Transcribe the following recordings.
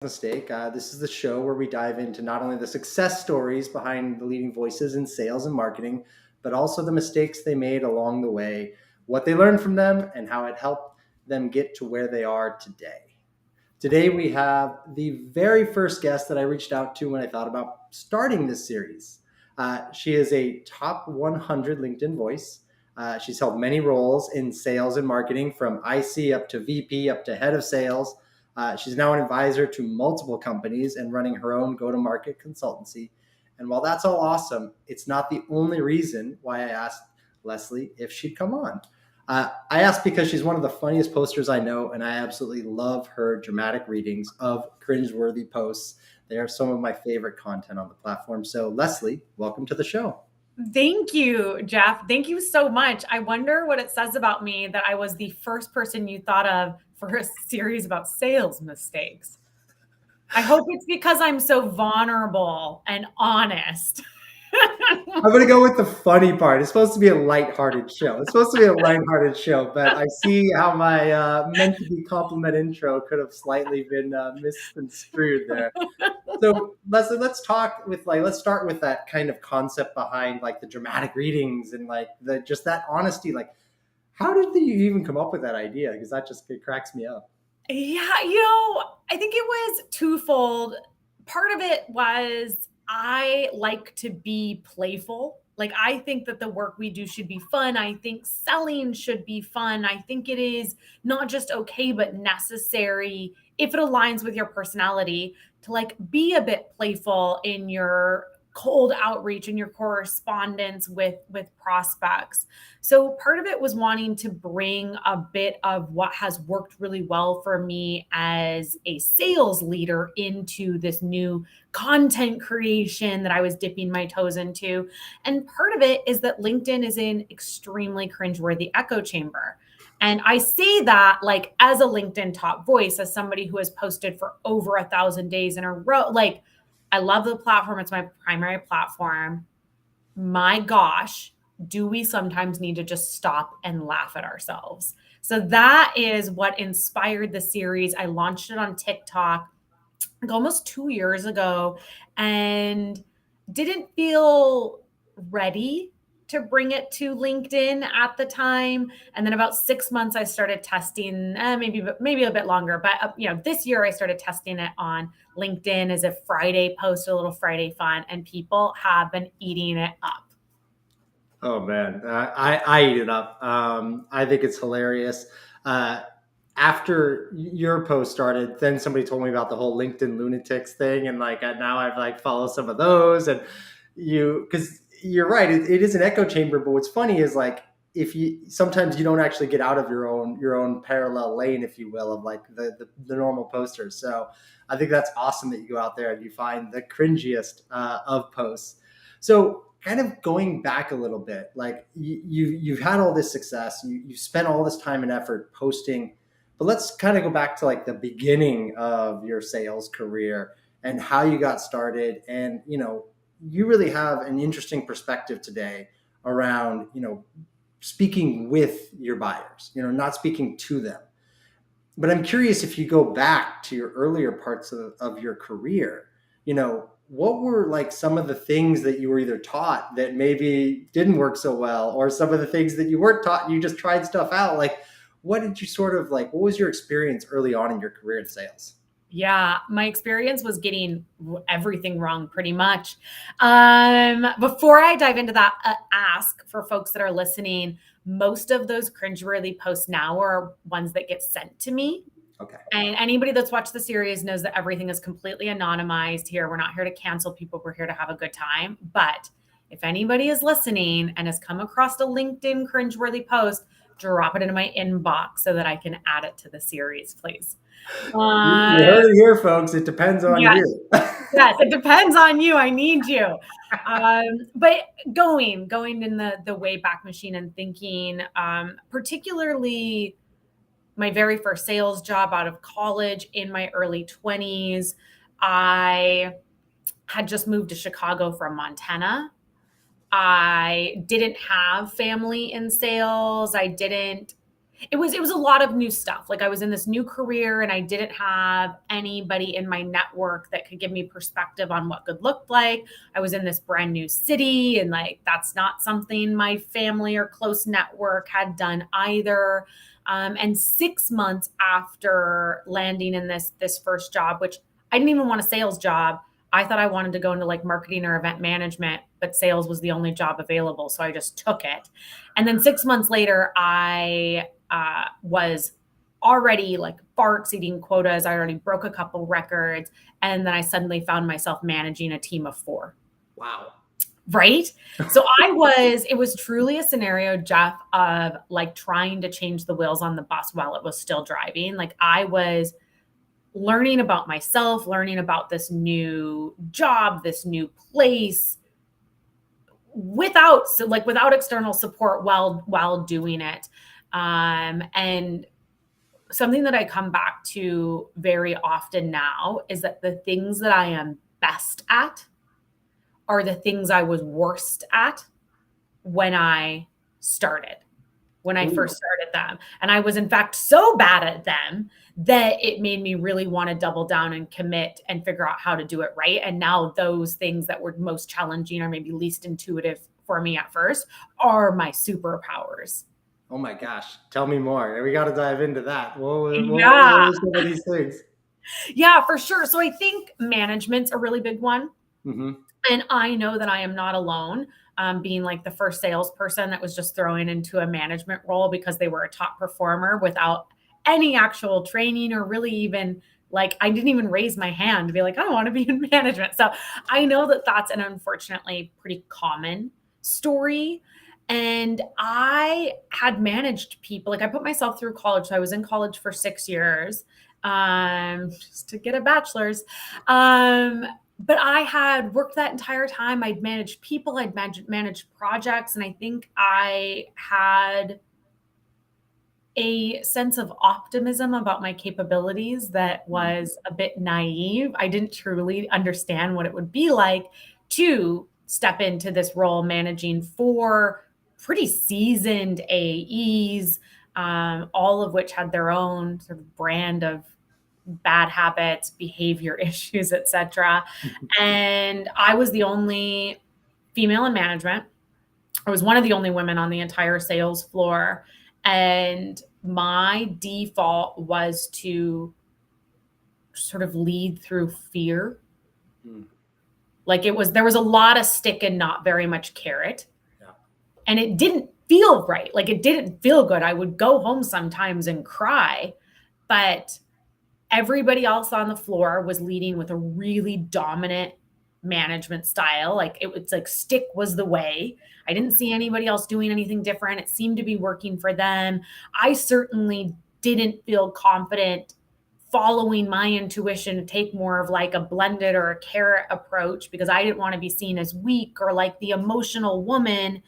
Mistake. This is the show where we dive into not only the success stories behind the leading voices in sales and marketing, but also the mistakes they made along the way, what they learned from them, and how it helped them get to where they are today. Today, we have the very first guest that I reached out to when I thought about starting this series. She is a top 100 LinkedIn voice. She's held many roles in sales and marketing, from IC up to VP, up to head of sales. She's now an advisor to multiple companies and running her own go-to-market consultancy. And while that's all awesome, it's not the only reason why I asked Leslie if she'd come on. I asked because she's one of the funniest posters I know, and I absolutely love her dramatic readings of cringeworthy posts. They are some of my favorite content on the platform. So, Leslie, welcome to the show. Thank you, Jeff. Thank you so much. I wonder what it says about me that I was the first person you thought of for a series about sales mistakes. I hope it's because I'm so vulnerable and honest. I'm going to go with the funny part. It's supposed to be a lighthearted show. But I see how my meant to be compliment intro could have slightly been misconstrued there. So Leslie, let's start with that kind of concept behind like the dramatic readings and like just that honesty. Like, how did you even come up with that idea? Because it cracks me up. Yeah, I think it was twofold. Part of it was I like to be playful. Like, I think that the work we do should be fun. I think selling should be fun. I think it is not just okay, but necessary if it aligns with your personality to like be a bit playful in your cold outreach and your correspondence with prospects. So part of it was wanting to bring a bit of what has worked really well for me as a sales leader into this new content creation that I was dipping my toes into. And part of it is that LinkedIn is an extremely cringeworthy echo chamber. And I say that like as a LinkedIn top voice, as somebody who has posted for over 1,000 days in a row. Like, I love the platform. It's my primary platform. My gosh, do we sometimes need to just stop and laugh at ourselves? So that is what inspired the series. I launched it on TikTok like almost 2 years ago and didn't feel ready to bring it to LinkedIn at the time. And then about 6 months, I started testing, maybe a bit longer, but this year I started testing it on LinkedIn as a Friday post, a little Friday fun, and people have been eating it up. Oh man, I eat it up. I think it's hilarious. After your post started, then somebody told me about the whole LinkedIn lunatics thing, and like now I've like followed some of those, and because you're right, it is an echo chamber. But what's funny is like if you sometimes you don't actually get out of your own parallel lane, if you will, of like the normal posters. So I think that's awesome that you go out there and you find the cringiest of posts. So kind of going back a little bit, like you've had all this success, you've spent all this time and effort posting, but let's kind of go back to like the beginning of your sales career and how you got started. And you really have an interesting perspective today around speaking with your buyers, not speaking to them. But I'm curious, if you go back to your earlier parts of your career, what were like some of the things that you were either taught that maybe didn't work so well, or some of the things that you weren't taught and you just tried stuff out? Like, what did you sort of like, what was your experience early on in your career in sales? Yeah, my experience was getting everything wrong pretty much. Before I dive into that, ask for folks that are listening, most of those cringeworthy posts now are ones that get sent to me. Okay. And anybody that's watched the series knows that everything is completely anonymized here. We're not here to cancel people. We're here to have a good time. But if anybody is listening and has come across a LinkedIn cringeworthy post, drop it into my inbox so that I can add it to the series, please. You heard it here, folks. It depends on you. Yes, it depends on you. I need you. But going in the Wayback Machine and thinking, particularly my very first sales job out of college in my early 20s, I had just moved to Chicago from Montana. I didn't have family in sales. It was a lot of new stuff. Like I was in this new career and I didn't have anybody in my network that could give me perspective on what good looked like. I was in this brand new city and like that's not something my family or close network had done either. And 6 months after landing in this first job, which I didn't even want a sales job. I thought I wanted to go into like marketing or event management, but sales was the only job available. So I just took it. And then 6 months later, I was already like far exceeding quotas. I already broke a couple records. And then I suddenly found myself managing a team of 4. Wow. Right. So it was truly a scenario, Jeff, of like trying to change the wheels on the bus while it was still driving. Like I was learning about myself, learning about this new job, this new place without external support while doing it. And something that I come back to very often now is that the things that I am best at are the things I was worst at when I started, when I first started them. And I was, in fact, so bad at them that it made me really want to double down and commit and figure out how to do it right. And now those things that were most challenging or maybe least intuitive for me at first are my superpowers. Oh my gosh. Tell me more. We got to dive into that. What Yeah. are some of these things? Yeah, for sure. So I think management's a really big one. Mm-hmm. And I know that I am not alone, being like the first salesperson that was just thrown into a management role because they were a top performer without any actual training or really even like I didn't even raise my hand to be like, I want to be in management. So I know that that's an unfortunately pretty common story. And I had managed people. Like I put myself through college. So I was in college for 6 years, just to get a bachelor's. But I had worked that entire time. I'd managed people, I'd managed projects, and I think I had a sense of optimism about my capabilities that was a bit naive. I didn't truly understand what it would be like to step into this role managing 4 pretty seasoned AEs, all of which had their own sort of brand of bad habits, behavior issues, etc. And I was the only female in management. I was one of the only women on the entire sales floor. And my default was to sort of lead through fear. Like there was a lot of stick and not very much carrot. Yeah. And it didn't feel right. Like it didn't feel good. I would go home sometimes and cry, but everybody else on the floor was leading with a really dominant management style. Like it's like stick was the way. I didn't see anybody else doing anything different. It seemed to be working for them. I certainly didn't feel confident following my intuition to take more of like a blended or a carrot approach because I didn't want to be seen as weak or like the emotional woman.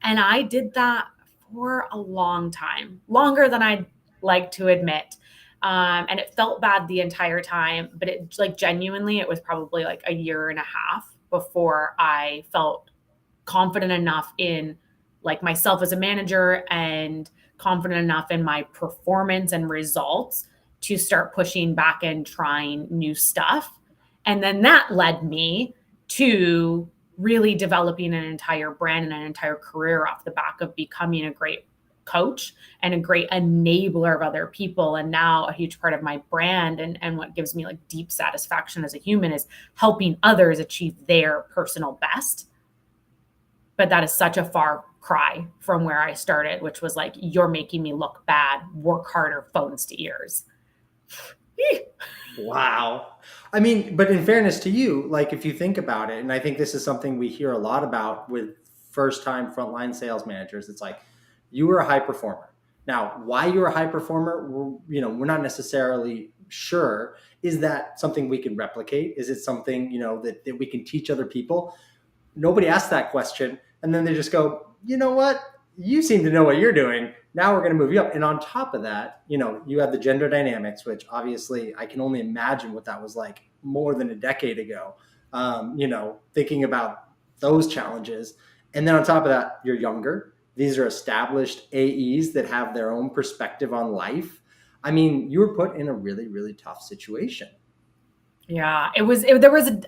And I did that for a long time, longer than I'd like to admit. And it felt bad the entire time, but it like genuinely, it was probably like a year and a half before I felt confident enough in like myself as a manager and confident enough in my performance and results to start pushing back and trying new stuff. And then that led me to really developing an entire brand and an entire career off the back of becoming a great coach and a great enabler of other people. And now a huge part of my brand and what gives me like deep satisfaction as a human is helping others achieve their personal best. But that is such a far cry from where I started, which was like, you're making me look bad, work harder, phones to ears. Wow. I mean, but in fairness to you, like if you think about it, and I think this is something we hear a lot about with first-time frontline sales managers, it's like you were a high performer. Now, why you're a high performer, we're not necessarily sure. Is that something we can replicate? Is it something, that we can teach other people? Nobody asks that question. And then they just go, you know what? You seem to know what you're doing. Now we're going to move you up. And on top of that, you have the gender dynamics, which obviously I can only imagine what that was like more than a decade ago, thinking about those challenges. And then on top of that, you're younger. These are established AEs that have their own perspective on life. I mean, you were put in a really, really tough situation. Yeah, there was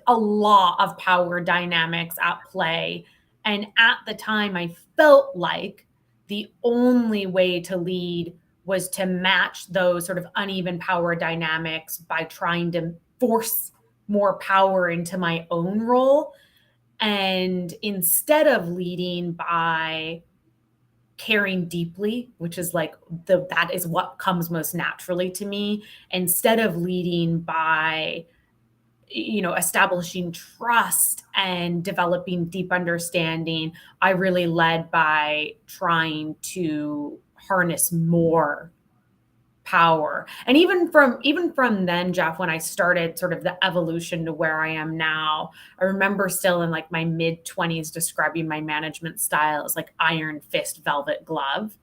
a lot of power dynamics at play. And at the time, I felt like the only way to lead was to match those sort of uneven power dynamics by trying to force more power into my own role. And instead of leading by caring deeply, which is like that is what comes most naturally to me, instead of leading by establishing trust and developing deep understanding, I really led by trying to harness more power. And even from then, Jeff, when I started sort of the evolution to where I am now, I remember still in like my mid 20s describing my management style as like iron fist velvet glove,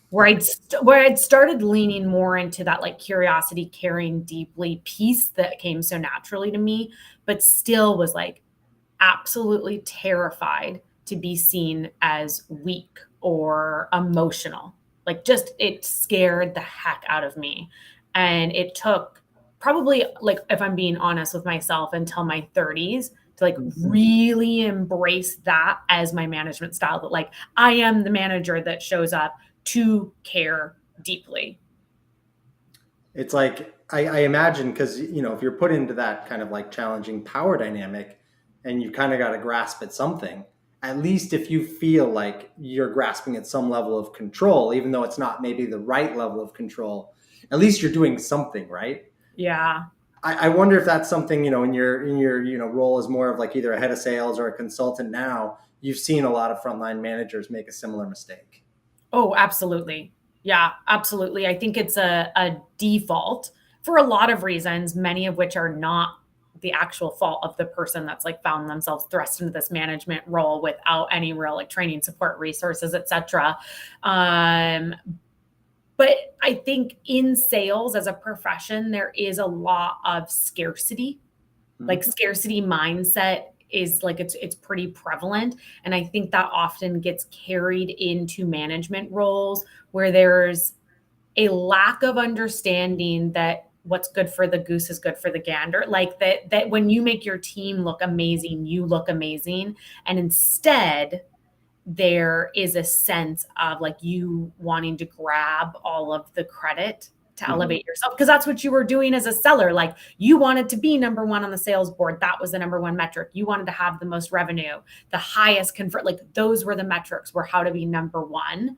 where I'd started leaning more into that like curiosity, caring deeply piece that came so naturally to me, but still was like absolutely terrified to be seen as weak or emotional. Like just it scared the heck out of me. And it took probably, like, if I'm being honest with myself, until my 30s to like Mhm. really embrace that as my management style, that like I am the manager that shows up to care deeply. It's like I imagine, because if you're put into that kind of like challenging power dynamic, and you kind of got to grasp at something, at least if you feel like you're grasping at some level of control, even though it's not maybe the right level of control, at least you're doing something, right? Yeah. I wonder if that's something, in your role as more of like either a head of sales or a consultant now, you've seen a lot of frontline managers make a similar mistake. Oh, absolutely. Yeah, absolutely. I think it's a default for a lot of reasons, many of which are not the actual fault of the person that's like found themselves thrust into this management role without any real like training, support, resources, etc. Um, but I think in sales as a profession, there is a lot of scarcity, like Mhm. scarcity mindset is like it's pretty prevalent, and I think that often gets carried into management roles where there's a lack of understanding that what's good for the goose is good for the gander, like that when you make your team look amazing, you look amazing, and instead there is a sense of like you wanting to grab all of the credit to Mhm. elevate yourself, because that's what you were doing as a seller. Like you wanted to be number one on the sales board. That was the number one metric. You wanted to have the most revenue, the highest convert. Like those were the metrics, were how to be number one.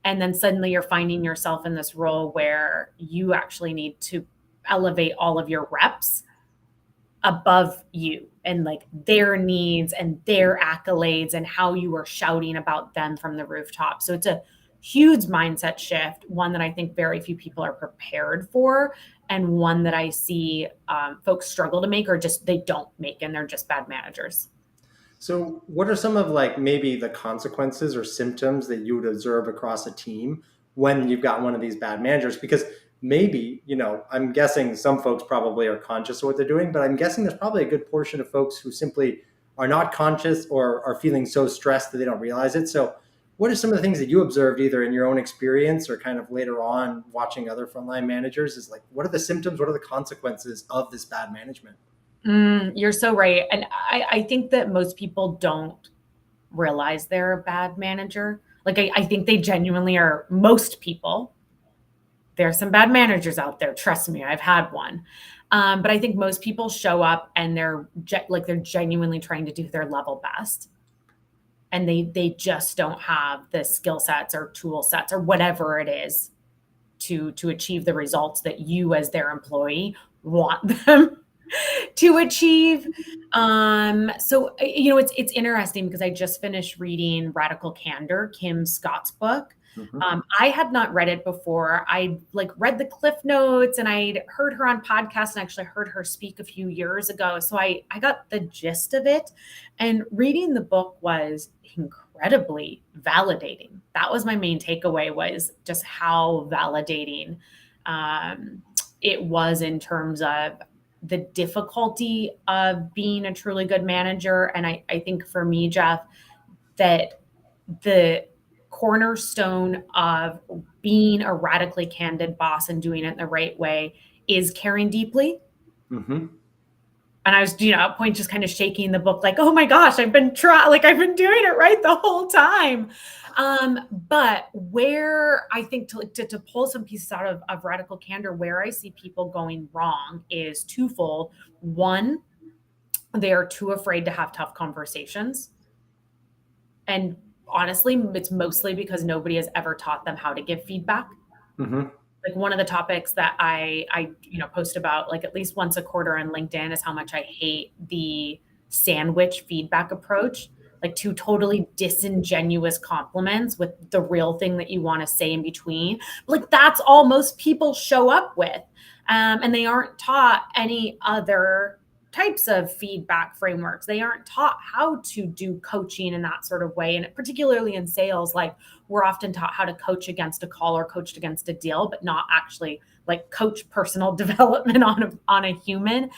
And then suddenly you're finding yourself in this role where you actually need to elevate all of your reps above you and like their needs and their accolades and how you are shouting about them from the rooftop. So it's a huge mindset shift, one that I think very few people are prepared for, and one that I see folks struggle to make, or just they don't make, and they're just bad managers. So, what are some of like maybe the consequences or symptoms that you would observe across a team when you've got one of these bad managers? Because maybe, I'm guessing some folks probably are conscious of what they're doing, but I'm guessing there's probably a good portion of folks who simply are not conscious or are feeling so stressed that they don't realize it. So, what are some of the things that you observed either in your own experience or kind of later on watching other frontline managers? Is like, what are the symptoms? What are the consequences of this bad management? You're so right. And I think that most people don't realize they're a bad manager. Like I think they genuinely are. Most people, there are some bad managers out there. Trust me, I've had one. But I think most people show up and they're genuinely trying to do their level best, and they just don't have the skill sets or tool sets or whatever it is to achieve the results that you as their employee want them to achieve. So it's interesting because I just finished reading Radical Candor, Kim Scott's book. Mhm. I had not read it before. I like read the cliff notes, and I'd heard her on podcasts, and actually heard her speak a few years ago. So I got the gist of it, and reading the book was incredibly validating. That was my main takeaway, was just how validating um, it was in terms of the difficulty of being a truly good manager. And I think for me, Jeff, that the cornerstone of being a radically candid boss and doing it in the right way is caring deeply. Mm-hmm. And I was, at a point just kind of shaking the book, like, oh my gosh, I've been I've been doing it right the whole time. But where I think to pull some pieces out of radical candor, where I see people going wrong is twofold. One, they are too afraid to have tough conversations. And honestly, it's mostly because nobody has ever taught them how to give feedback. Mm-hmm. Like one of the topics that I post about like at least once a quarter on LinkedIn is how much I hate the sandwich feedback approach, like two totally disingenuous compliments with the real thing that you want to say in between. Like that's all most people show up with. And they aren't taught any other types of feedback frameworks. They aren't taught how to do coaching in that sort of way. And particularly in sales, like we're often taught how to coach against a call or coached against a deal, but not actually like coach personal development on a human.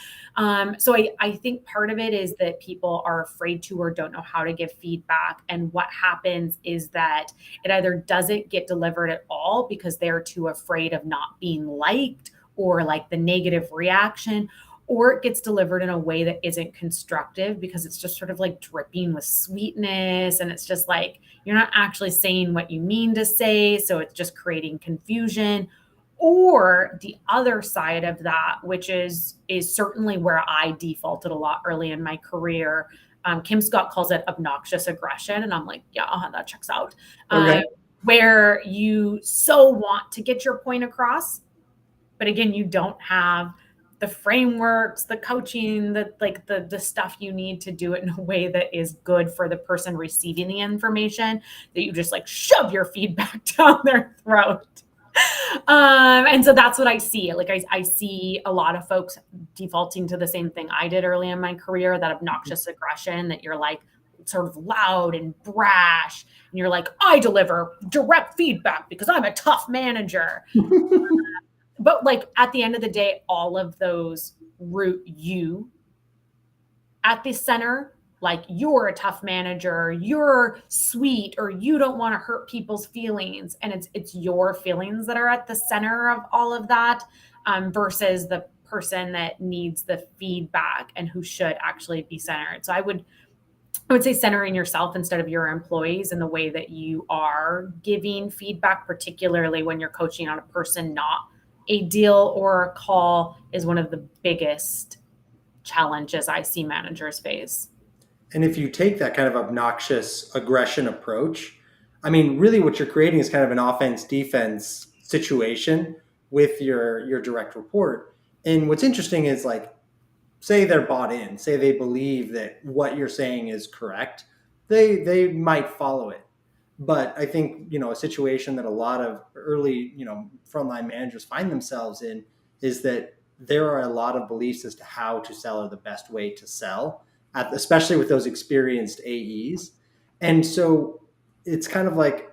So I think part of it is that people are afraid to or don't know how to give feedback. And what happens is that it either doesn't get delivered at all because they're too afraid of not being liked or like the negative reaction, or it gets delivered in a way that isn't constructive because it's just sort of like dripping with sweetness. And it's just like, you're not actually saying what you mean to say. So it's just creating confusion. Or the other side of that, which is certainly where I defaulted a lot early in my career. Kim Scott calls it obnoxious aggression. And I'm like, yeah, that checks out. Okay. Where you so want to get your point across, but again, you don't have the frameworks, the coaching, the stuff you need to do it in a way that is good for the person receiving the information, that you just like shove your feedback down their throat. And so that's what I see. Like I see a lot of folks defaulting to the same thing I did early in my career, that obnoxious aggression, that you're like sort of loud and brash. And you're like, I deliver direct feedback because I'm a tough manager. But like at the end of the day, all of those root you at the center. Like you're a tough manager, you're sweet, or you don't want to hurt people's feelings. And it's your feelings that are at the center of all of that, versus the person that needs the feedback and who should actually be centered. So I would say centering yourself instead of your employees in the way that you are giving feedback, particularly when you're coaching on a person, not a deal or a call, is one of the biggest challenges I see managers face. And if you take that kind of obnoxious aggression approach, I mean, really what you're creating is kind of an offense defense situation with your direct report. And what's interesting is like, say they're bought in, say they believe that what you're saying is correct, they might follow it. But I think, a situation that a lot of early, frontline managers find themselves in is that there are a lot of beliefs as to how to sell or the best way to sell, especially with those experienced AEs. And so it's kind of like,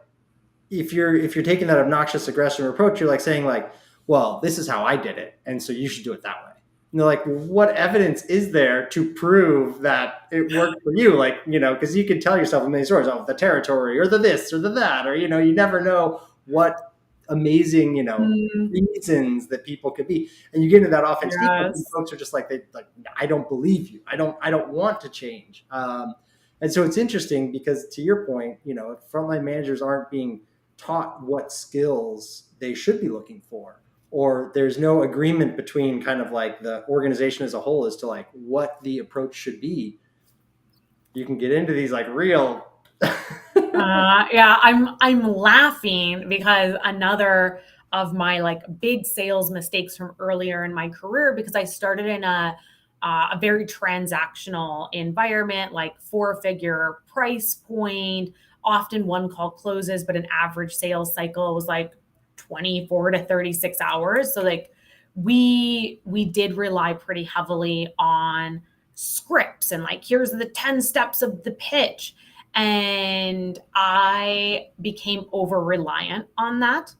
if you're taking that obnoxious aggression approach, you're like saying like, well, this is how I did it, and so you should do it that way. And they're like, well, what evidence is there to prove that it worked for you? Like, because you can tell yourself in many stories, oh, the territory or the this or the that, or, you never know what amazing, reasons that people could be. And you get into that offense defense, and Yes. folks are just like, I don't believe you. I don't want to change. And so it's interesting because, to your point, if frontline managers aren't being taught what skills they should be looking for, or there's no agreement between kind of like the organization as a whole as to like what the approach should be, you can get into these like real Yeah, I'm laughing because another of my like big sales mistakes from earlier in my career, because I started in a very transactional environment, like 4-figure price point, often one call closes, but an average sales cycle was like 24 to 36 hours. So like we did rely pretty heavily on scripts and like, here's the 10 steps of the pitch. And I became over reliant on that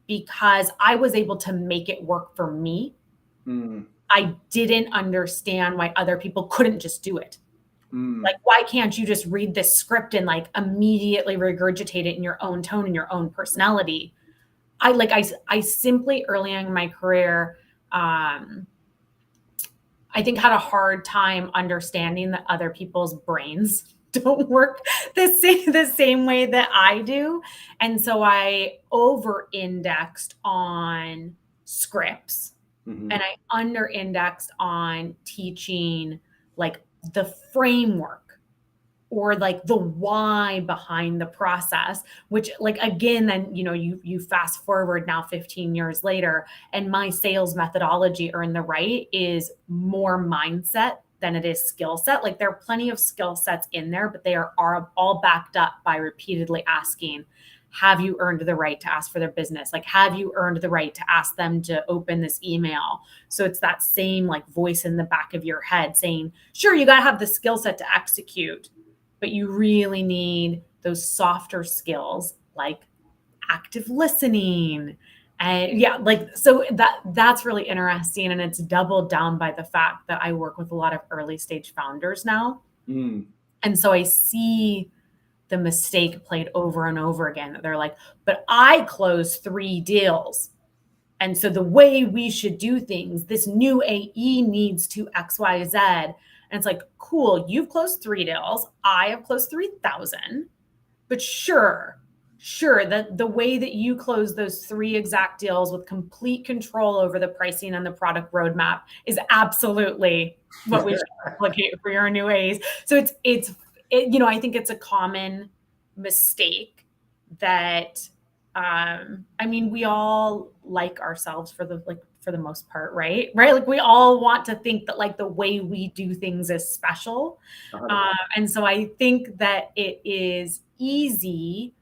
because I was able to make it work for me. I didn't understand why other people couldn't just do it. Mm. Like, why can't you just read this script and like immediately regurgitate it in your own tone and your own personality? I simply early in my career, I think had a hard time understanding that other people's brains don't work the same way that I do. And so I over indexed on scripts Hmm. and I under indexed on teaching like the framework or like the why behind the process, which like again then you fast forward now 15 years later and my sales methodology earn the right is more mindset than it is skill set. Like there are plenty of skill sets in there, but they are all backed up by repeatedly asking, have you earned the right to ask for their business? Like, have you earned the right to ask them to open this email? So it's that same like voice in the back of your head saying, sure, you got to have the skill set to execute, but you really need those softer skills like active listening. And yeah, like so that's really interesting. And it's doubled down by the fact that I work with a lot of early stage founders now. Mm. And so I see the mistake played over and over again that they're like, but I closed 3 deals. And so the way we should do things, this new AE needs to XYZ. And it's like, cool, you've closed 3 deals. I have closed 3,000. But sure, that the way that you close those 3 exact deals with complete control over the pricing and the product roadmap is absolutely what we should replicate for your new A's. So I think it's a common mistake that we all like ourselves for the most part, right? Like we all want to think that like the way we do things is special. 100%. And so I think that it is easy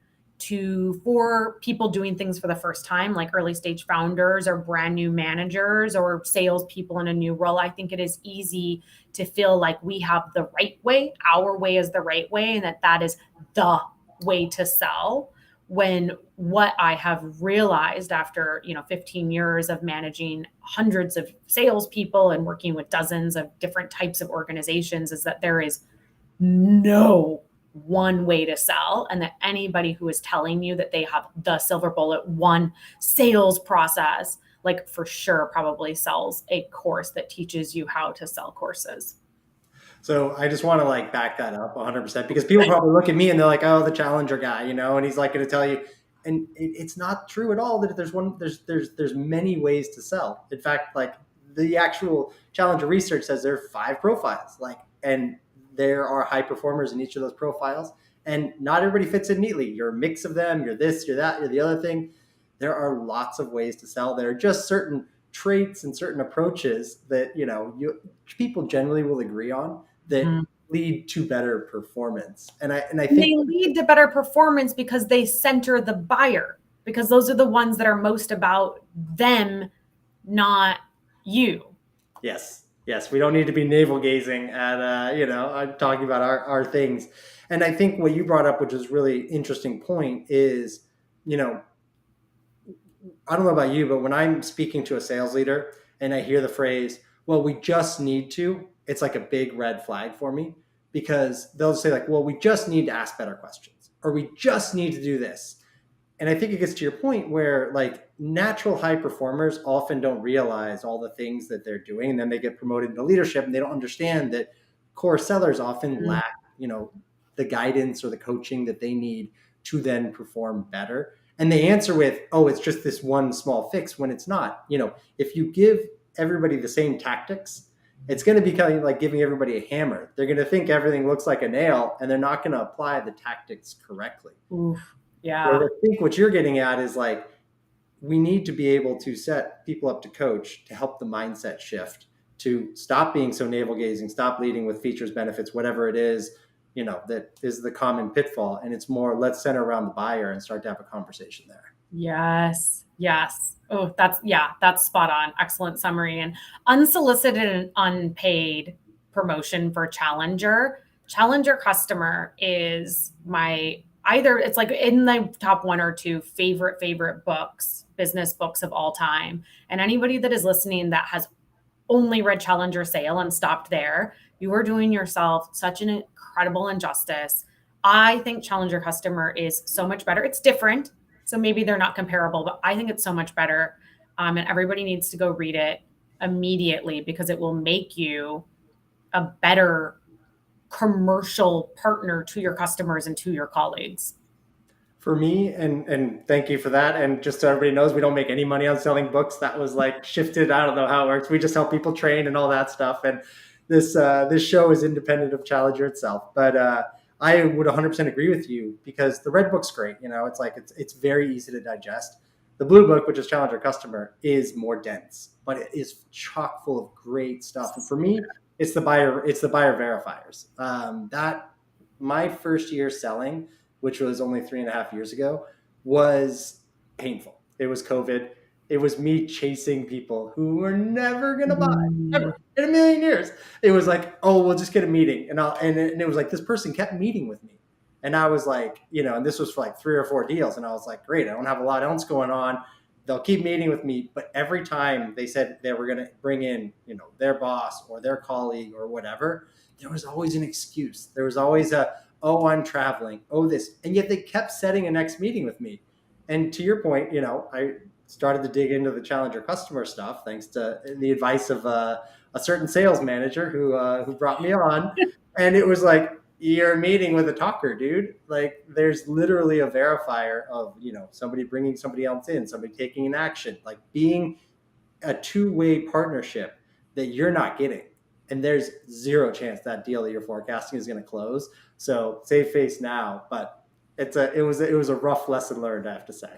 for people doing things for the first time, like early stage founders or brand new managers or salespeople in a new role. I think it is easy to feel like we have the right way, our way is the right way, and that is the way to sell. When what I have realized after 15 years of managing hundreds of salespeople and working with dozens of different types of organizations is that there is no one way to sell, and that anybody who is telling you that they have the silver bullet one sales process, like for sure probably sells a course that teaches you how to sell courses. So I just want to like back that up 100% because people probably look at me and they're like, "Oh, the challenger guy," and he's like going to tell you, and it's not true at all that there's many ways to sell. In fact, like the actual challenger research says there are 5 profiles, and there are high performers in each of those profiles, and not everybody fits in neatly. You're a mix of them. You're this, you're that, you're the other thing. There are lots of ways to sell. There are just certain traits and certain approaches that people generally will agree on that Mhm. lead to better performance. And I And think they lead to better performance because they center the buyer, because those are the ones that are most about them, not you. yes, we don't need to be navel gazing at talking about our things. And I think what you brought up, which is really interesting point, is I don't know about you, but when I'm speaking to a sales leader and I hear the phrase, well, we just need to, it's like a big red flag for me because they'll say, like, well, we just need to ask better questions or we just need to do this. And I think it gets to your point where like natural high performers often don't realize all the things that they're doing. And then they get promoted into leadership and they don't understand that core sellers often Mhm. lack, the guidance or the coaching that they need to then perform better. And they answer with, oh, it's just this one small fix when it's not. If you give everybody the same tactics, it's going to be kind of like giving everybody a hammer. They're going to think everything looks like a nail and they're not going to apply the tactics correctly. Oof. Whereas Yeah. I think what you're getting at is like, we need to be able to set people up to coach to help the mindset shift, to stop being so navel gazing, stop leading with features, benefits, whatever it is, that is the common pitfall. And it's more, let's center around the buyer and start to have a conversation there. Yes. Yes. Oh, that's spot on. Excellent summary. And unsolicited and unpaid promotion for Challenger customer is it's like in the top 1 or 2 favorite books, business books of all time. And anybody that is listening that has only read Challenger Sale and stopped there, you are doing yourself such an incredible injustice. I think Challenger Customer is so much better. It's different, so maybe they're not comparable, but I think it's so much better. And everybody needs to go read it immediately because it will make you a better commercial partner to your customers and to your colleagues. For me, and thank you for that. And just so everybody knows, we don't make any money on selling books. That was like shifted. I don't know how it works. We just help people train and all that stuff. And this show is independent of Challenger itself. But I would 100% agree with you because the red book's great. You know, it's like it's very easy to digest. The blue book, which is Challenger Customer, is more dense, but it is chock full of great stuff. And for me, it's the buyer verifiers. That my first year selling, which was only 3.5 years ago, was painful. It was COVID. It was me chasing people who were never gonna buy, Mm. ever in a million years. It was like, oh, we'll just get a meeting, and it was like this person kept meeting with me, and I was like, and this was for like 3 or 4 deals, and I was like, great, I don't have a lot else going on. They'll keep meeting with me, but every time they said they were gonna bring in, their boss or their colleague or whatever, there was always an excuse. There was always oh, I'm traveling, oh, this. And yet they kept setting a next meeting with me. And to your point, I started to dig into the Challenger Customer stuff thanks to the advice of a certain sales manager who brought me on. And it was like, you're meeting with a talker, dude. Like, there's literally a verifier of, somebody bringing somebody else in, somebody taking an action, like being a two-way partnership that you're not getting. And there's zero chance that deal that you're forecasting is going to close. So save face now, but it was a rough lesson learned, I have to say.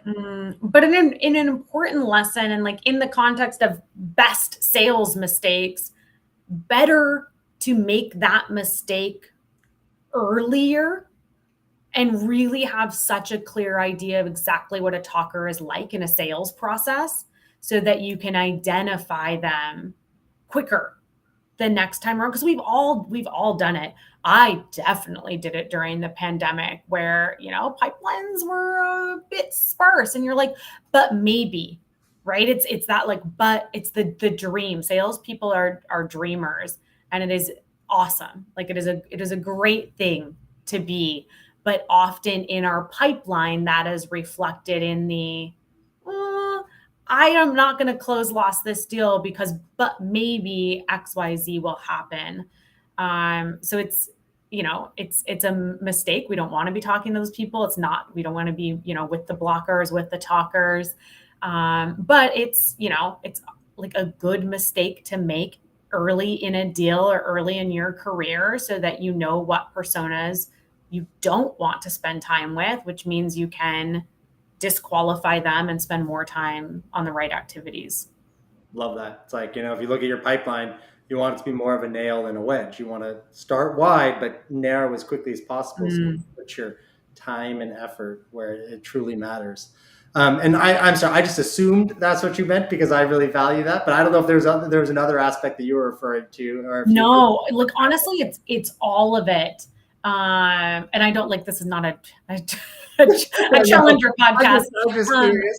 But in an important lesson, and like in the context of best sales mistakes, better to make that mistake earlier and really have such a clear idea of exactly what a talker is like in a sales process so that you can identify them quicker the next time around, because we've all done it. I definitely did it during the pandemic where, pipelines were a bit sparse and you're like, but maybe, right? It's that like, but it's the dream. Salespeople are dreamers, and it is awesome. Like it is a great thing to be, but often in our pipeline that is reflected in the I am not going to lost this deal but maybe XYZ will happen. So it's a mistake. We don't want to be talking to those people. We don't want to be, with the blockers, with the talkers. But it's like a good mistake to make early in a deal or early in your career so that you know what personas you don't want to spend time with, which means you can disqualify them and spend more time on the right activities. Love that. It's like, if you look at your pipeline, you want it to be more of a nail than a wedge. You want to start wide, but narrow as quickly as possible. So you put your time and effort where it truly matters. And I'm sorry, I just assumed that's what you meant because I really value that. But I don't know if there was another aspect that you were referring to, or if No, like honestly, it's all of it. And I don't this is not a Challenger podcast. I'm just curious.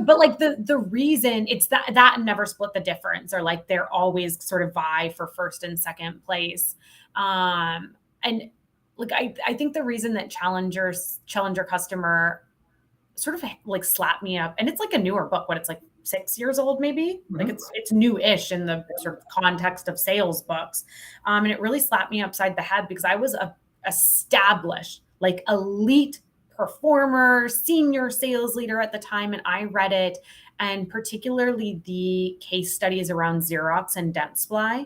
But like the reason it's that never split the difference, or like they're always sort of vie for first and second place. And like I think the reason that Challenger Customer sort of like slapped me up, and it's like a newer book, it's like 6 years old, maybe. Like it's new-ish in the sort of context of sales books. And it really slapped me upside the head because I was a established, like elite performer, senior sales leader at the time. And I read it, and particularly the case studies around Xerox and Dentsply.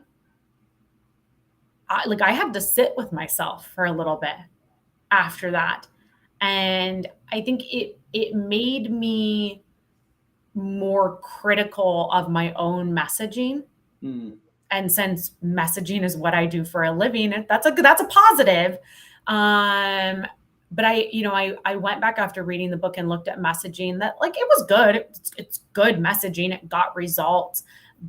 I had to sit with myself for a little bit after that. And I think it made me more critical of my own messaging. And since messaging is what I do for a living, that's a positive. But I went back after reading the book and looked at messaging that like it was good. It's good messaging. It got results,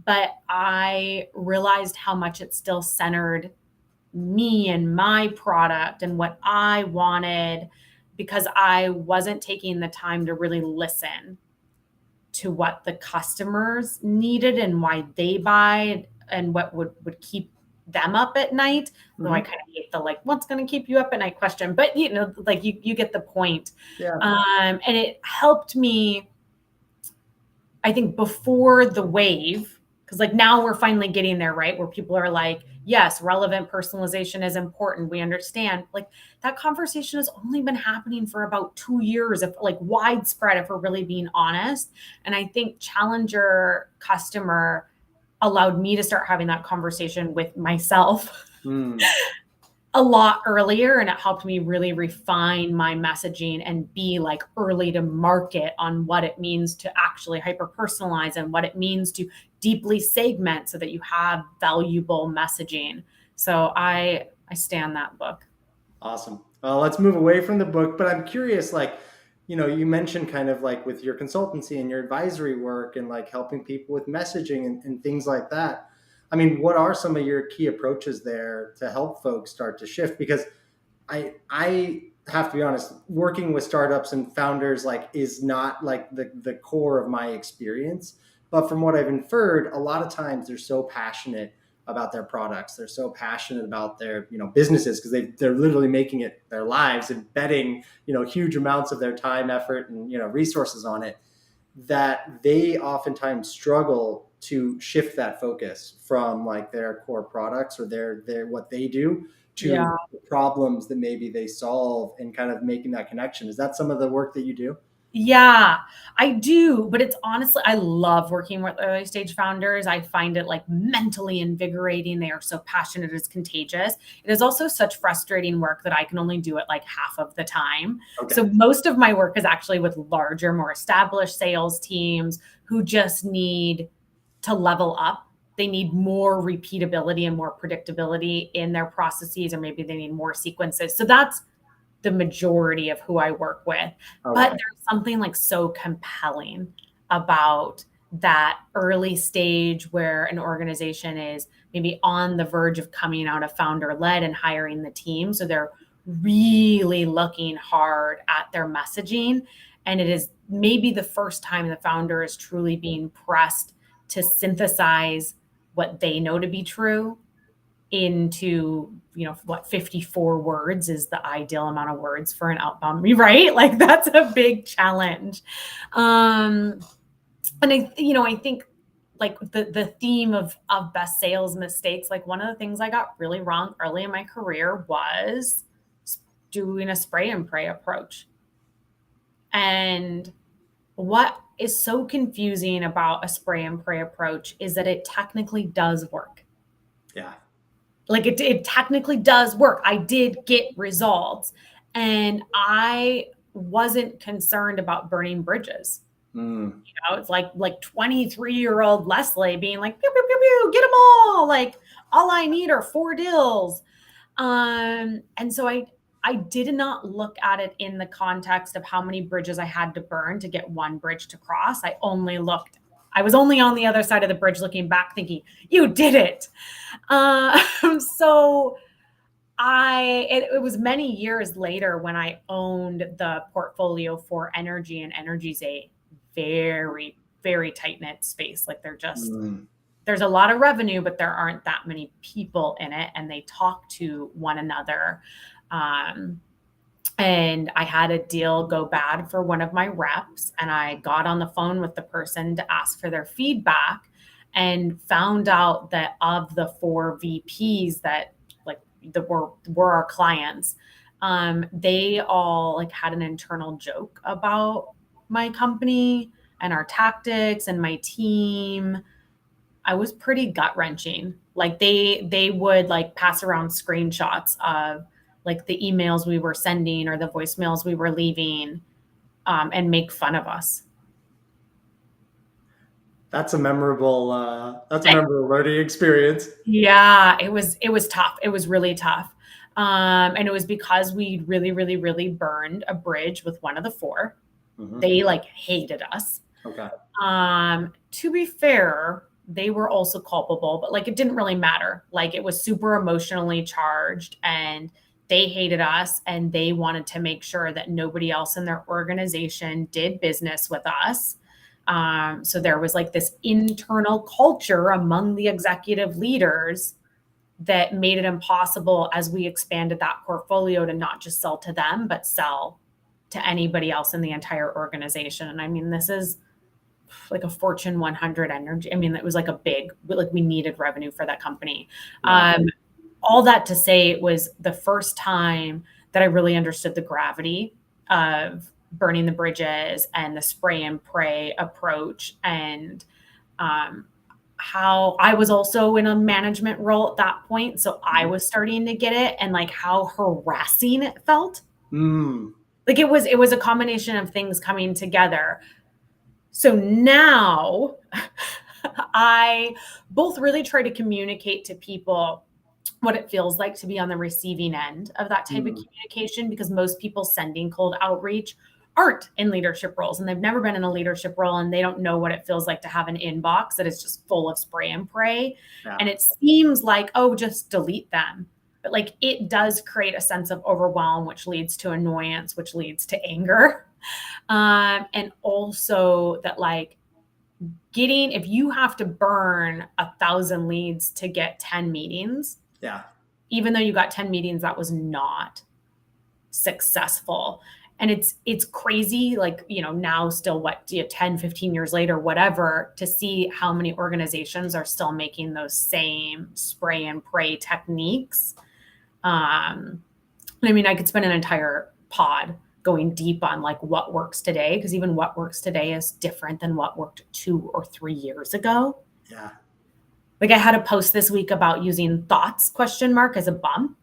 but I realized how much it still centered me and my product and what I wanted, because I wasn't taking the time to really listen to what the customers needed and why they buy and what would keep them up at night. Though I Mm-hmm. kind of hate the like, what's going to keep you up at night question, but like you get the point. Yeah. And it helped me, I think, before the wave, because like now we're finally getting there, right? Where people are like, yes, relevant personalization is important. We understand. Like that conversation has only been happening for about 2 years, if like widespread, if we're really being honest. And I think Challenger customer allowed me to start having that conversation with myself Mm. a lot earlier, and it helped me really refine my messaging and be like early to market on what it means to actually hyper personalize and what it means to deeply segment so that you have valuable messaging. So I stand that book. Awesome. Let's move away from the book, but I'm curious, like, you mentioned kind of like with your consultancy and your advisory work and like helping people with messaging and things like that. I mean, what are some of your key approaches there to help folks start to shift? Because I have to be honest, working with startups and founders like is not like the core of my experience. But from what I've inferred, a lot of times they're so passionate about their products. They're so passionate about their businesses because they're literally making it their lives and betting huge amounts of their time, effort, and resources on it, that they oftentimes struggle to shift that focus from like their core products or their what they do to Yeah. the problems that maybe they solve and kind of making that connection. Is that some of the work that you do? Yeah, I do. But it's honestly, I love working with early stage founders. I find it like mentally invigorating. They are so passionate, it's contagious. It is also such frustrating work that I can only do it like half of the time. Okay. So most of my work is actually with larger, more established sales teams who just need to level up. They need more repeatability and more predictability in their processes, or maybe they need more sequences. So that's the majority of who I work with. But Okay. there's something like so compelling about that early stage where an organization is maybe on the verge of coming out of founder led and hiring the team. So they're really looking hard at their messaging. And it is maybe the first time the founder is truly being pressed to synthesize what they know to be true into what 54 words is the ideal amount of words for an outbound, right? Like that's a big challenge. And I think like the theme of best sales mistakes, like one of the things I got really wrong early in my career was doing a spray and pray approach. And what is so confusing about a spray and pray approach is that it technically does work. Yeah. Like it technically does work. I did get results, and I wasn't concerned about burning bridges. Mm. It's like 23-year-old Leslie being like, pew, pew, pew, pew, get them all. Like all I need are 4 deals. And so I did not look at it in the context of how many bridges I had to burn to get one bridge to cross. I was only on the other side of the bridge looking back thinking, you did it. So it was many years later when I owned the portfolio for energy, and energy's a very, very tight knit space. Like Mm. there's a lot of revenue, but there aren't that many people in it, and they talk to one another. Um, and I had a deal go bad for one of my reps, and I got on the phone with the person to ask for their feedback and found out that of the 4 VPs that like that were our clients, they all like had an internal joke about my company and our tactics and my team. I was pretty gut wrenching. Like they would like pass around screenshots of like the emails we were sending or the voicemails we were leaving, and make fun of us. That's a memorable learning experience. Yeah, it was tough. It was really tough. And it was because we really, really, really burned a bridge with one of the 4. Mm-hmm. They like hated us. Okay. To be fair, they were also culpable, but like it didn't really matter. Like it was super emotionally charged, and they hated us, and they wanted to make sure that nobody else in their organization did business with us. So there was like this internal culture among the executive leaders that made it impossible as we expanded that portfolio to not just sell to them, but sell to anybody else in the entire organization. And I mean, this is like a Fortune 100 energy. I mean, it was like a big, like we needed revenue for that company. Yeah. All that to say, it was the first time that I really understood the gravity of burning the bridges and the spray and pray approach, and how I was also in a management role at that point. So I was starting to get it, and like how harassing it felt. Mm. Like it was a combination of things coming together. So now I both really try to communicate to people what it feels like to be on the receiving end of that type of Mm. communication, because most people sending cold outreach aren't in leadership roles and they've never been in a leadership role, and they don't know what it feels like to have an inbox that is just full of spray and pray. Yeah. And it seems like, oh, just delete them. But like it does create a sense of overwhelm, which leads to annoyance, which leads to anger. And also that like getting, if you have to burn 1,000 leads to get 10 meetings, Yeah. even though you got 10 meetings, that was not successful. And it's crazy, like, now still what, 10, 15 years later, whatever, to see how many organizations are still making those same spray and pray techniques. I mean, I could spend an entire pod going deep on like what works today, because even what works today is different than what worked 2 or 3 years ago. Yeah. Like I had a post this week about using thoughts ? As a bump.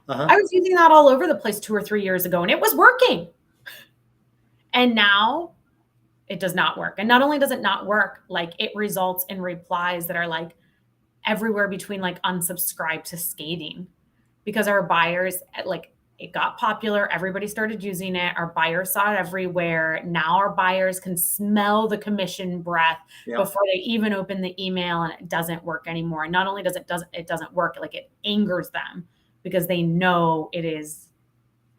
Uh-huh. I was using that all over the place 2 or 3 years ago, and it was working. And now it does not work. And not only does it not work, like it results in replies that are like everywhere between like unsubscribe to scathing, because our buyers, like, it got popular. Everybody started using it. Our buyers saw it everywhere. Now our buyers can smell the commission breath Yeah. before they even open the email, and it doesn't work anymore. And not only does it doesn't work, like it angers them because they know it is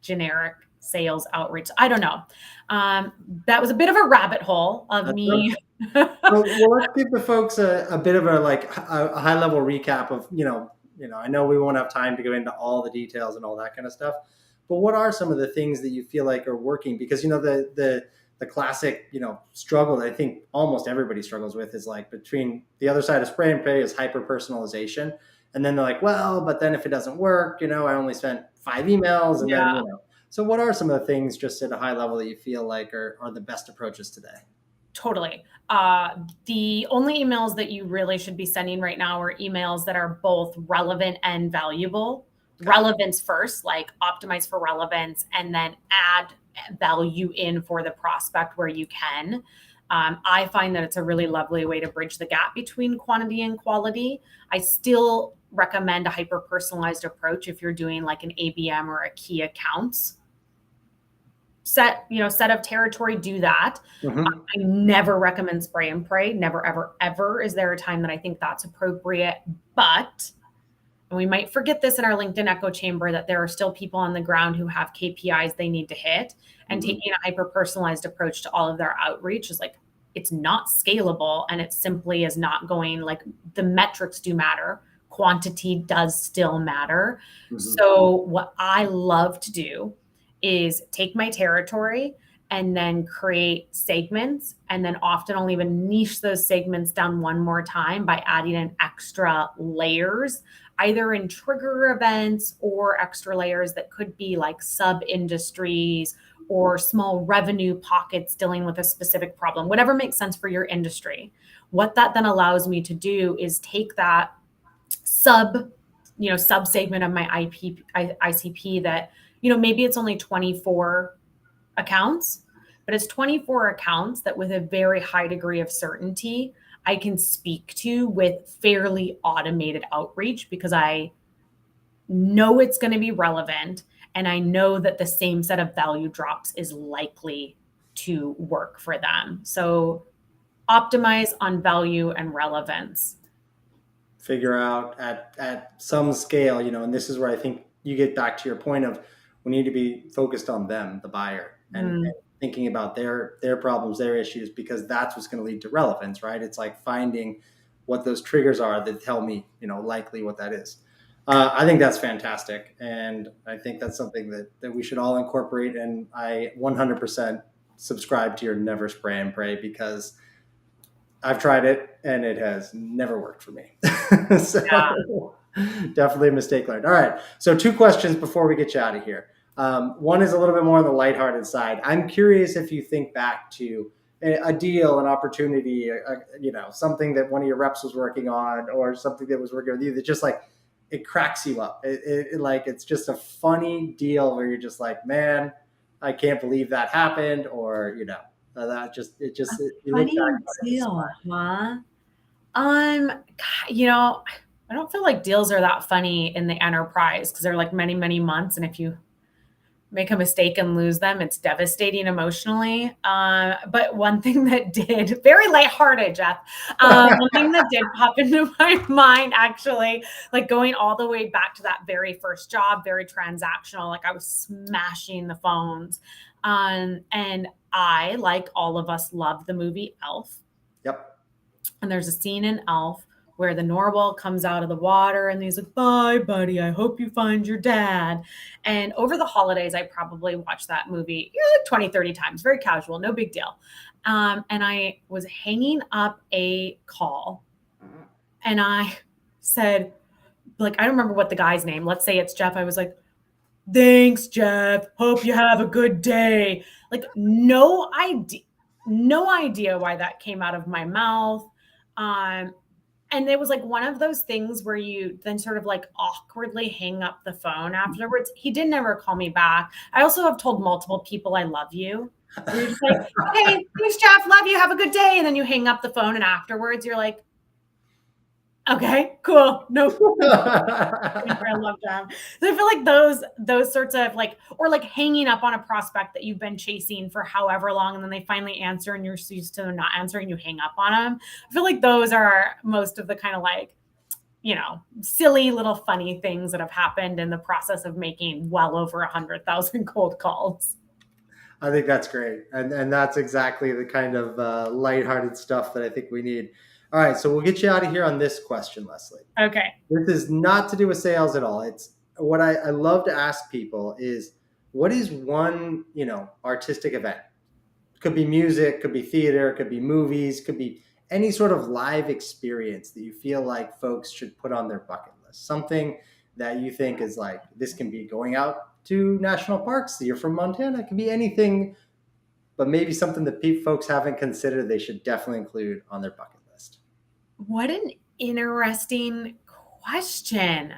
generic sales outreach. I don't know. That was a bit of a rabbit hole of That's me. well, let's give the folks a bit of a high level recap of, I know we won't have time to go into all the details and all that kind of stuff, but what are some of the things that you feel like are working? Because, the classic, struggle that I think almost everybody struggles with is like between the other side of spray and pray is hyper personalization. And then they're like, well, but then if it doesn't work, I only sent 5 emails. And then, Yeah. so what are some of the things just at a high level that you feel like are the best approaches today? Totally. The only emails that you really should be sending right now are emails that are both relevant and valuable. Okay. Relevance first, like optimize for relevance, and then add value in for the prospect where you can. I find that it's a really lovely way to bridge the gap between quantity and quality. I still recommend a hyper personalized approach if you're doing like an ABM or a key accounts set of territory. Do that. Mm-hmm. I never recommend spray and pray. Never, ever, ever is there a time that I think that's appropriate. But, and we might forget this in our LinkedIn echo chamber, that there are still people on the ground who have KPIs they need to hit. And Mm-hmm. taking a hyper personalized approach to all of their outreach is like, it's not scalable, and it simply is not going, like, the metrics do matter. Quantity does still matter. Mm-hmm. So what I love to do is take my territory and then create segments, and then often I'll even niche those segments down one more time by adding in extra layers, either in trigger events or extra layers that could be like sub industries or small revenue pockets dealing with a specific problem, whatever makes sense for your industry. What that then allows me to do is take that sub segment of my ICP that, maybe it's only 24 accounts, but it's 24 accounts that with a very high degree of certainty, I can speak to with fairly automated outreach, because I know it's going to be relevant, and I know that the same set of value drops is likely to work for them. So optimize on value and relevance. Figure out at some scale, and this is where I think you get back to your point of we need to be focused on them, the buyer, and thinking about their problems, their issues, because that's what's going to lead to relevance, right? It's like finding what those triggers are that tell me, likely what that is. I think that's fantastic, and I think that's something that we should all incorporate. And I 100% subscribe to your never spray and pray, because I've tried it and it has never worked for me. Yeah. So definitely a mistake learned. All right. So 2 questions before we get you out of here. One is a little bit more on the lighthearted side. I'm curious if you think back to a deal, an opportunity, something that one of your reps was working on, or something that was working with you that just like it cracks you up. Like it's just a funny deal where you're just like, man, I can't believe that happened, or that you look back Funny on it and deal, smile. huh? God, I don't feel like deals are that funny in the enterprise because they're like many, many months. And if you make a mistake and lose them, it's devastating emotionally. But one thing that did, very lighthearted, Jeff, one thing that did pop into my mind, actually, like going all the way back to that very first job, very transactional, like I was smashing the phones. And I, like all of us, love the movie Elf. Yep. And there's a scene in Elf where the narwhal comes out of the water and he's like, bye, buddy. I hope you find your dad. And over the holidays, I probably watched that movie like 20, 30 times, very casual, no big deal. And I was hanging up a call and I said, like, I don't remember what the guy's name. Let's say it's Jeff. I was like, thanks, Jeff. Hope you have a good day. Like, no idea why that came out of my mouth. Um, and it was like one of those things where you then sort of like awkwardly hang up the phone afterwards. He didn't ever call me back. I also have told multiple people I love you. Where you're just like, okay, thanks, Jeff. Love you. Have a good day. And then you hang up the phone, and afterwards you're like, okay, cool. No, I love them. So I feel like those sorts of like, or like hanging up on a prospect that you've been chasing for however long, and then they finally answer, and you're used to them not answering, you hang up on them. I feel like those are most of the kind of like, silly little funny things that have happened in the process of making well over 100,000 cold calls. I think that's great, and that's exactly the kind of lighthearted stuff that I think we need. All right, so we'll get you out of here on this question, Leslie. Okay. This is not to do with sales at all. It's what I love to ask people is, what is one artistic event? Could be music, could be theater, could be movies, could be any sort of live experience that you feel like folks should put on their bucket list. Something that you think is like, this can be going out to national parks. You're from Montana, it can be anything, but maybe something that folks haven't considered they should definitely include on their bucket list. What an interesting question.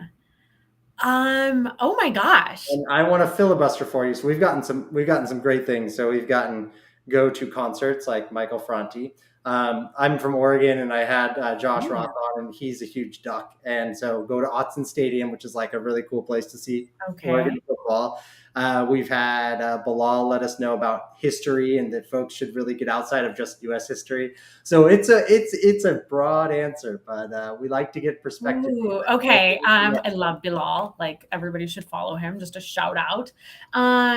Oh my gosh. And I want to filibuster for you. So we've gotten some great things. So we've gotten go to concerts like Michael Franti. I'm from Oregon, and I had Josh Yeah. Roth on, and he's a huge Duck. And so go to Autzen Stadium, which is like a really cool place to see Okay. Oregon football. We've had Bilal let us know about history, and that folks should really get outside of just U.S. history. So it's a broad answer, but we like to get perspective. Ooh, okay. I love Bilal. Like everybody should follow him. Just a shout out.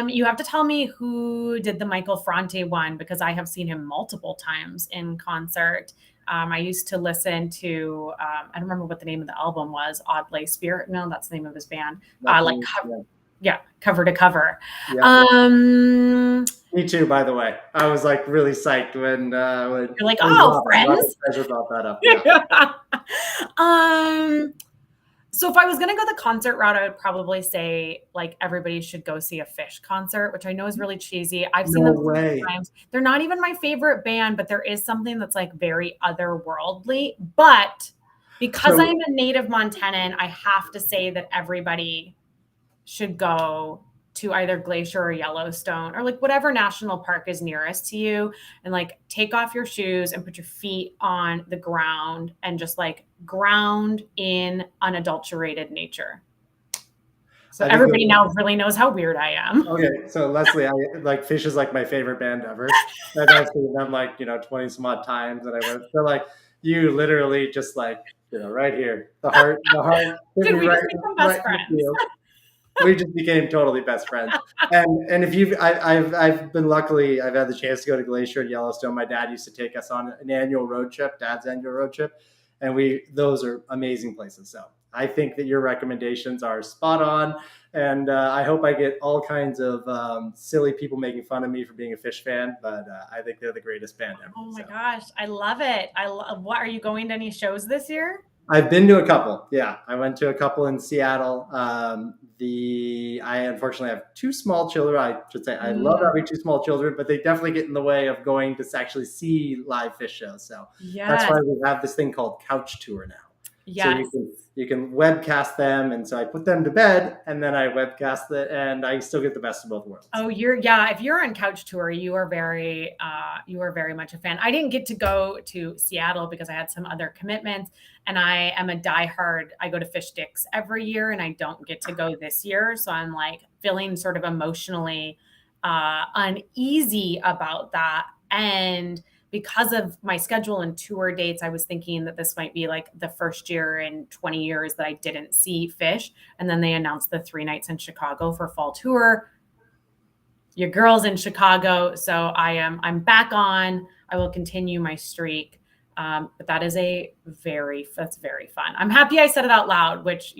You have to tell me who did the Michael Franti one because I have seen him multiple times in concert. I used to listen to I don't remember what the name of the album was. Oddly Spirit. No, that's the name of his band. Cover to cover. Yeah. Um, Me too, by the way. I was like really psyched when you're like, oh, friends. Pleasure brought that up. Yeah. So if I was gonna go the concert route, I would probably say like everybody should go see a Fish concert, which I know is really cheesy. I've seen them so many times. They're not even my favorite band, but there is something that's like very otherworldly. But because I'm a native Montanan, I have to say that everybody should go to either Glacier or Yellowstone or like whatever national park is nearest to you, and like take off your shoes and put your feet on the ground and just like ground in unadulterated nature. So everybody now really knows how weird I am. Okay, so Leslie, like Fish is like my favorite band ever, and I've seen them like 20 some odd times, and I went, so like you literally just like right here, the heart Dude, we right, just become best friends. We just became totally best friends. And if you've, I've been luckily, I've had the chance to go to Glacier and Yellowstone. My dad used to take us on an annual road trip, dad's annual road trip, and those are amazing places. So I think that your recommendations are spot on, and I hope I get all kinds of silly people making fun of me for being a Fish fan, but I think they're the greatest band ever. Oh my So. gosh, I love it. What are you going to any shows this year? I've been to a couple. Yeah, I went to a couple in Seattle. I unfortunately have two small children. I should say I love Mm, having two small children, but they definitely get in the way of going to actually see live Fish shows. So that's yes, why we have this thing called Couch Tour now. So yes. you can webcast them, and so I put them to bed, and then I webcast it, and I still get the best of both worlds. Oh, yeah. If you're on Couch Tour, you are very much a fan. I didn't get to go to Seattle because I had some other commitments, and I am a diehard. I go to Fish Sticks every year, and I don't get to go this year, so I'm like feeling sort of emotionally uneasy about that. And because of my schedule and tour dates, I was thinking that this might be like the first year in 20 years that I didn't see Fish. And then they announced the 3 nights in Chicago for fall tour. Your girl's in Chicago, so I'm back on. I will continue my streak. But that's very fun. I'm happy I said it out loud, which,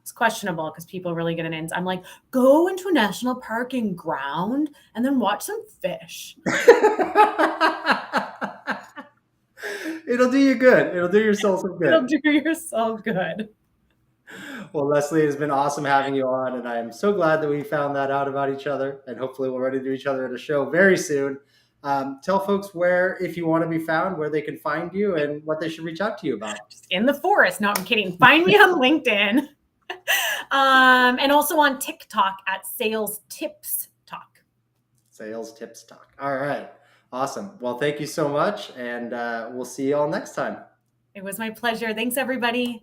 it's questionable because people really get an in. I'm like, go into a national park and ground and then watch some fish. It'll do you good. It'll do your soul some It'll good. do you so good. Well, Leslie, it has been awesome having you on, and I'm so glad that we found that out about each other, and hopefully we'll run into each other at a show very soon. Tell folks where, if you want to be found, where they can find you and what they should reach out to you about. Just in the forest. No, I'm kidding. Find me on LinkedIn. And also on TikTok at Sales Tips Talk. Sales Tips Talk. All right. Awesome. Well, thank you so much, and we'll see you all next time. It was my pleasure. Thanks, everybody.